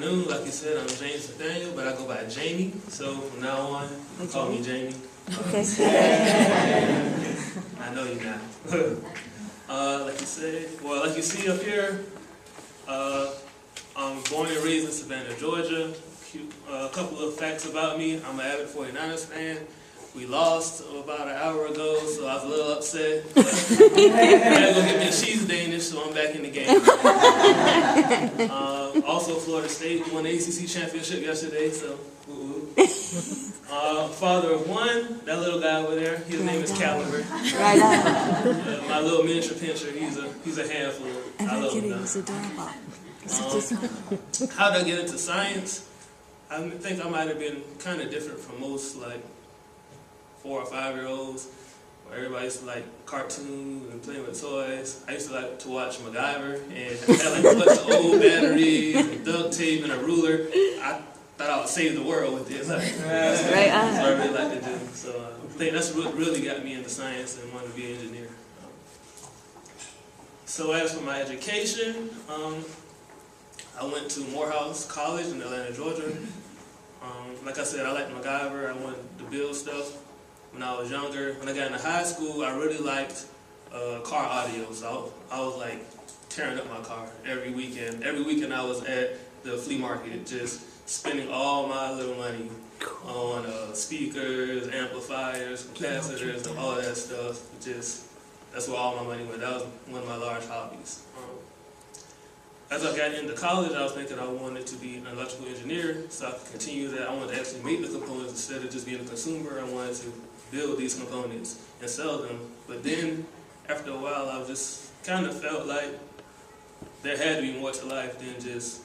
afternoon. Like you said, I'm James Nathaniel, but I go by Jamie. So from now on, call me Jamie. Okay. I know you're not. Like you said, well, like you see up here, I'm born and raised in Savannah, Georgia. A couple of facts about me: I'm an avid 49ers fan. We lost about an hour ago, so I was a little upset. But I had to go get me a cheese Danish, so I'm back in the game. Also, Florida State won the ACC championship yesterday, so father of one, that little guy over there, his name is Caliber. Right on. My little miniature pincher, he's a handful. I love him. It's adorable. How did I get into science? I think I might have been kind of different from most, like, 4 or 5 year olds, where everybody used to like cartoons and playing with toys. I used to like to watch MacGyver and had like a bunch of old batteries and duct tape and a ruler. I thought I would save the world with this. Like, that's what I really like to do. So I think that's what really got me into science and wanted to be an engineer. So as for my education, I went to Morehouse College in Atlanta, Georgia. Like I said, I liked MacGyver. I wanted to build stuff. When I was younger, when I got into high school, I really liked car audio. So I was like tearing up my car every weekend. Every weekend I was at the flea market, just spending all my little money on speakers, amplifiers, capacitors, and all that stuff. That's where all my money went. That was one of my large hobbies. As I got into college, I was thinking I wanted to be an electrical engineer, so I could continue that. I wanted to actually make the components instead of just being a consumer. I wanted to build these components and sell them. But then, after a while, I just kind of felt like there had to be more to life than just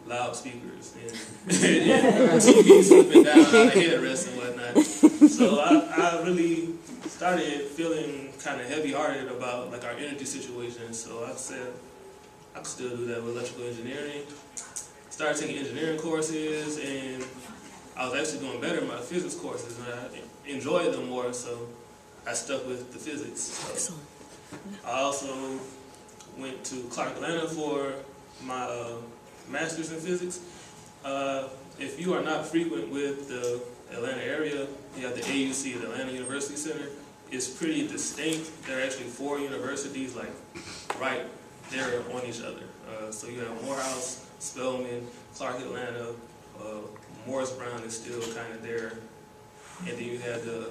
loudspeakers and TVs flipping down on the headrest and whatnot. So I really started feeling kind of heavy-hearted about like our energy situation. So I said, I could still do that with electrical engineering. Started taking engineering courses, and I was actually doing better in my physics courses, and I enjoyed them more, so I stuck with the physics. Excellent. I also went to Clark, Atlanta for my master's in physics. If you are not frequent with the Atlanta area, you have the AUC, the Atlanta University Center. It's pretty distinct. There are actually 4 universities, like, right there on each other. So you have Morehouse, Spelman, Clark, Atlanta, Morris Brown is still kind of there, and then you have the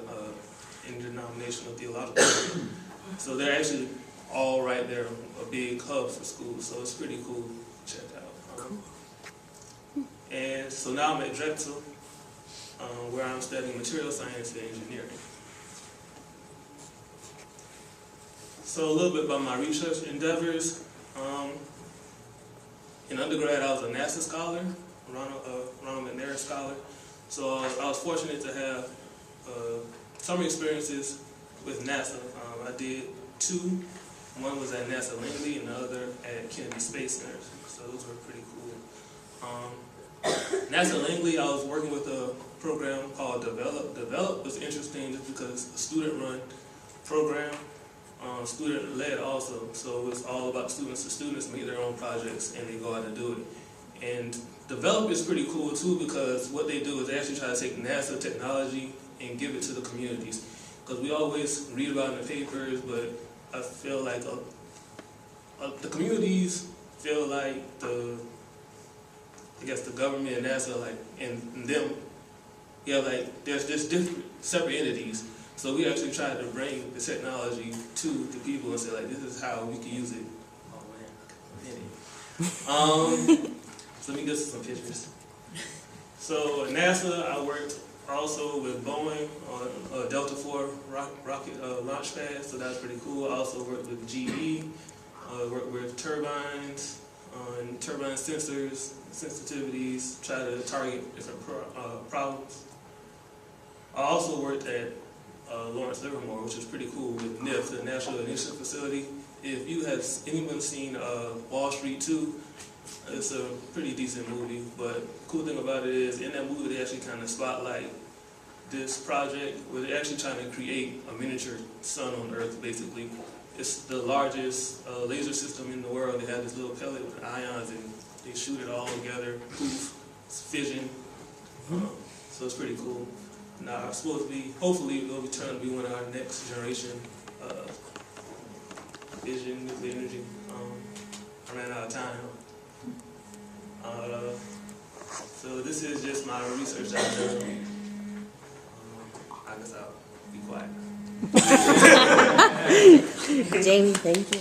Interdenominational Theological. So they're actually all right there, a big hub for schools. So it's pretty cool to check out. And so now I'm at Drexel, where I'm studying material science and engineering. So a little bit about my research endeavors. In undergrad, I was a NASA scholar, Ronald McNair scholar. So I was fortunate to have summer experiences with NASA. I did 2. One was at NASA Langley and the other at Kennedy Space Center. So those were pretty cool. NASA Langley, I was working with a program called Develop. Develop was interesting just because it's a student-run program. Student-led also, so it's all about students. The students make their own projects and they go out and do it. And Develop is pretty cool too, because what they do is they actually try to take NASA technology and give it to the communities. Because we always read about it in the papers, but I feel like the communities feel like the government and NASA, like, and them, like there's just different separate entities. So we actually tried to bring the technology to the people and say, like, this is how we can use it. Oh man, so let me get some pictures. So at NASA, I worked also with Boeing on Delta IV rocket launch pad, so that's pretty cool. I also worked with GE, worked with turbines, on turbine sensors, sensitivities, try to target different problems. I also worked at Lawrence Livermore, which is pretty cool, with NIF, the National Initiative Facility. If you have anyone seen Wall Street 2, it's a pretty decent movie, but the cool thing about it is in that movie they actually kind of spotlight this project where they're actually trying to create a miniature sun on Earth, basically. It's the largest laser system in the world. They have this little pellet with ions, and they shoot it all together. Poof, it's fission. So it's pretty cool. Now, it's supposed to be, hopefully, it'll return to be one of our next generation fission, nuclear energy. I ran out of time. So this is just my research that I've done. I guess I'll be quiet. Jamie, thank you.